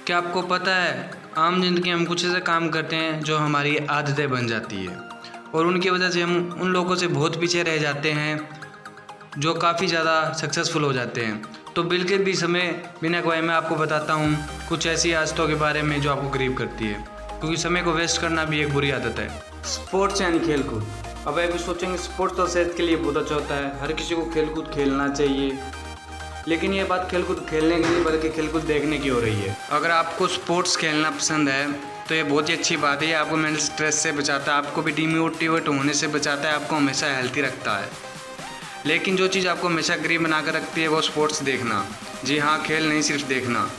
क्या आपको पता है, आम ज़िंदगी हम कुछ ऐसे काम करते हैं जो हमारी आदतें बन जाती है और उनकी वजह से हम उन लोगों से बहुत पीछे रह जाते हैं जो काफ़ी ज़्यादा सक्सेसफुल हो जाते हैं। तो बिल्कुल भी समय बिना गवाए मैं आपको बताता हूँ कुछ ऐसी आदतों के बारे में जो आपको गरीब करती है, क्योंकि समय को वेस्ट करना भी एक बुरी आदत है। स्पोर्ट्स यानी खेलकूद। अब अभी सोचेंगे स्पोर्ट्स तो सेहत के लिए बहुत अच्छा होता है, हर किसी को खेलकूद खेलना चाहिए, लेकिन ये बात खेलकूद खेलने की नहीं बल्कि खेलकूद देखने की हो रही है। अगर आपको स्पोर्ट्स खेलना पसंद है तो ये बहुत ही अच्छी बात है। ये आपको मेंटल स्ट्रेस से बचाता है, आपको भी डिमोटिवेट होने से बचाता है, आपको हमेशा हेल्थी रखता है। लेकिन जो चीज़ आपको हमेशा गरीब बना कर रखती है वो स्पोर्ट्स देखना। जी हाँ, खेल नहीं, सिर्फ देखना।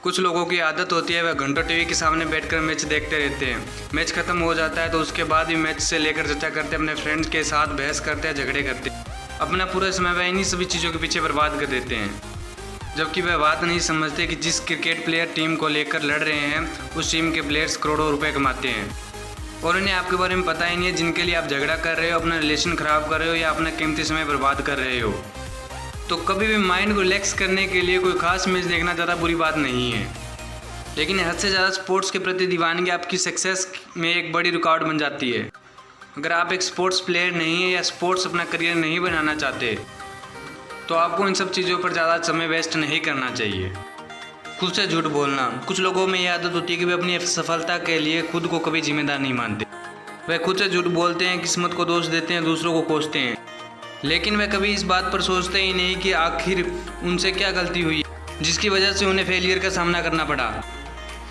कुछ लोगों की आदत होती है वह घंटों टीवी के सामने बैठकर मैच देखते रहते हैं। मैच खत्म हो जाता है तो उसके बाद भी मैच से लेकर चर्चा करते हैं, अपने फ्रेंड्स के साथ बहस करते हैं, झगड़े करते हैं। अपना पूरा समय वह इन्हीं सभी चीज़ों के पीछे बर्बाद कर देते हैं, जबकि वह बात नहीं समझते कि जिस क्रिकेट प्लेयर टीम को लेकर लड़ रहे हैं उस टीम के प्लेयर्स करोड़ों रुपए कमाते हैं और उन्हें आपके बारे में पता ही नहीं है। जिनके लिए आप झगड़ा कर रहे हो, अपना रिलेशन ख़राब कर रहे हो या अपना कीमती समय बर्बाद कर रहे हो। तो कभी भी माइंड को रिलैक्स करने के लिए कोई खास मैच देखना ज़्यादा बुरी बात नहीं है, लेकिन हद से ज़्यादा स्पोर्ट्स के प्रति दीवानगी आपकी सक्सेस में एक बड़ी रुकावट बन जाती है। अगर आप एक स्पोर्ट्स प्लेयर नहीं है या स्पोर्ट्स अपना करियर नहीं बनाना चाहते तो आपको इन सब चीज़ों पर ज़्यादा समय वेस्ट नहीं करना चाहिए। खुद से झूठ बोलना। कुछ लोगों में ये आदत होती है कि वे अपनी सफलता के लिए खुद को कभी जिम्मेदार नहीं मानते। वे खुद से झूठ बोलते हैं, किस्मत को दोष देते हैं, दूसरों को कोसते हैं, लेकिन वे कभी इस बात पर सोचते ही नहीं कि आखिर उनसे क्या गलती हुई जिसकी वजह से उन्हें फेलियर का सामना करना पड़ा।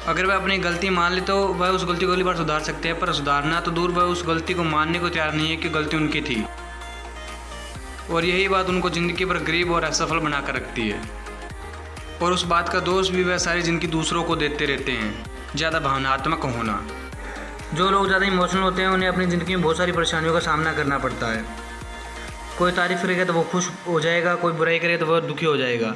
अगर वह अपनी गलती मान ले तो वह उस गलती को अगली बार सुधार सकते हैं, पर सुधारना तो दूर, वह उस गलती को मानने को तैयार नहीं है कि गलती उनकी थी। और यही बात उनको ज़िंदगी पर गरीब और असफल बना कर रखती है। और उस बात का दोष भी वह सारी ज़िंदगी दूसरों को देते रहते हैं। ज़्यादा भावनात्मक होना। जो लोग ज़्यादा इमोशनल होते हैं उन्हें अपनी ज़िंदगी में बहुत सारी परेशानियों का सामना करना पड़ता है। कोई तारीफ़ करेगा तो वो खुश हो जाएगा, कोई बुराई करे तो वह दुखी हो जाएगा।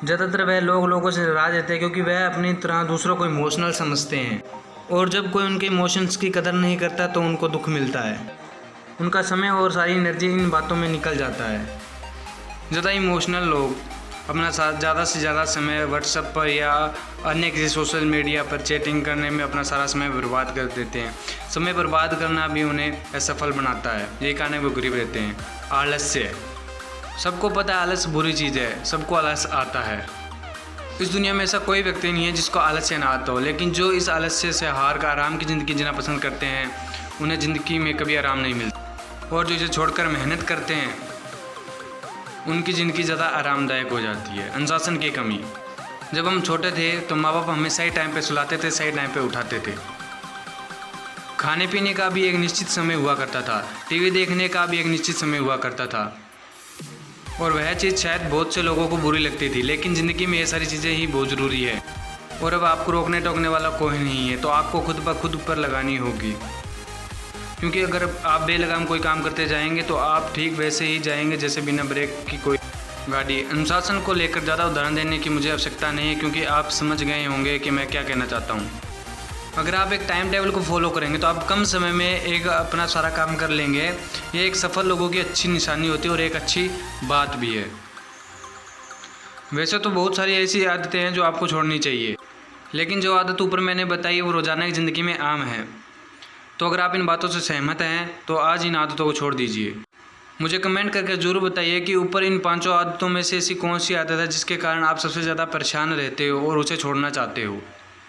ज़्यादातर वह लोगों से नाराज़ रहते हैं क्योंकि वह अपनी तरह दूसरों को इमोशनल समझते हैं, और जब कोई उनके इमोशंस की कदर नहीं करता तो उनको दुख मिलता है। उनका समय और सारी एनर्जी इन बातों में निकल जाता है। ज़्यादा इमोशनल लोग अपना ज़्यादा से ज़्यादा समय व्हाट्सएप पर या अन्य किसी सोशल मीडिया पर चैटिंग करने में अपना सारा समय बर्बाद कर देते हैं। समय बर्बाद करना भी उन्हें असफल बनाता है, यही कारण वो गरीब रहते हैं। आलस्य। सबको पता है आलस बुरी चीज़ है, सबको आलस आता है। इस दुनिया में ऐसा कोई व्यक्ति नहीं है जिसको आलस्य ना आता हो, लेकिन जो इस आलस्य से हार कर आराम की ज़िंदगी जीना पसंद करते हैं उन्हें ज़िंदगी में कभी आराम नहीं मिलता, और जो इसे छोड़कर मेहनत करते हैं उनकी ज़िंदगी ज़्यादा आरामदायक हो जाती है। अनुशासन की कमी। जब हम छोटे थे तो माँ बाप हमें सही टाइम पे सुलाते थे, सही टाइम पे उठाते थे। खाने पीने का भी एक निश्चित समय हुआ करता था, टीवी देखने का भी एक निश्चित समय हुआ करता था, और वह चीज़ शायद बहुत से लोगों को बुरी लगती थी, लेकिन ज़िंदगी में ये सारी चीज़ें ही बहुत ज़रूरी है। और अब आपको रोकने टोकने वाला कोई नहीं है, तो आपको खुद पर लगानी होगी, क्योंकि अगर आप बेलगाम कोई काम करते जाएंगे तो आप ठीक वैसे ही जाएंगे जैसे बिना ब्रेक की कोई गाड़ी। अनुशासन को लेकर ज़्यादा उदाहरण देने की मुझे आवश्यकता नहीं है, क्योंकि आप समझ गए होंगे कि मैं क्या कहना चाहता हूँ। अगर आप एक टाइम टेबल को फॉलो करेंगे तो आप कम समय में एक अपना सारा काम कर लेंगे। ये एक सफल लोगों की अच्छी निशानी होती है और एक अच्छी बात भी है। वैसे तो बहुत सारी ऐसी आदतें हैं जो आपको छोड़नी चाहिए, लेकिन जो आदत ऊपर मैंने बताई वो रोज़ाना की ज़िंदगी में आम है। तो अगर आप इन बातों से सहमत हैं तो आज इन आदतों को छोड़ दीजिए। मुझे कमेंट करके ज़रूर बताइए कि ऊपर इन 5 आदतों में से ऐसी कौन सी आदत है जिसके कारण आप सबसे ज़्यादा परेशान रहते हो और उसे छोड़ना चाहते हो।